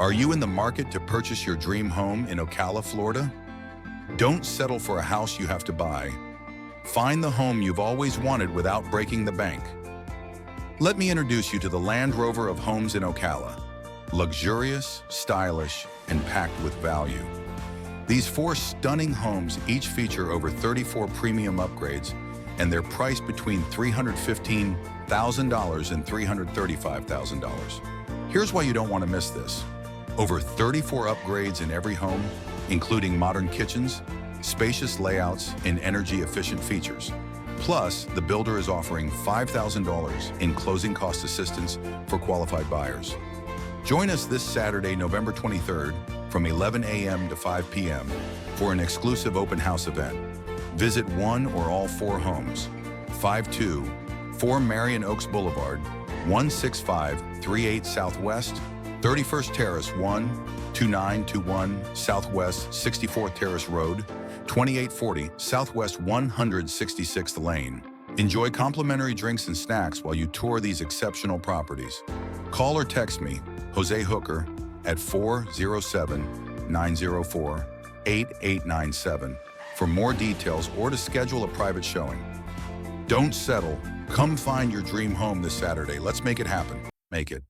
Are you in the market to purchase your dream home in Ocala, Florida? Don't settle for a house you have to buy. Find the home you've always wanted without breaking the bank. Let me introduce you to the Land Rover of homes in Ocala. Luxurious, stylish, and packed with value. These 4 stunning homes each feature over 34 premium upgrades, and they're priced between $315,000 and $335,000. Here's why you don't want to miss this. Over 34 upgrades in every home, including modern kitchens, spacious layouts, and energy-efficient features. Plus, the builder is offering $5,000 in closing cost assistance for qualified buyers. Join us this Saturday, November 23rd, from 11 a.m. to 5 p.m. for an exclusive open house event. Visit one or all 4 homes. 524 Marion Oaks Boulevard, 16538 Southwest, 31st Terrace 12921 Southwest 64th Terrace Road, 2840 Southwest 166th Lane. Enjoy complimentary drinks and snacks while you tour these exceptional properties. Call or text me, Jose Hooker, at 407-904-8897 for more details or to schedule a private showing. Don't settle. Come find your dream home this Saturday. Let's make it happen. Make it.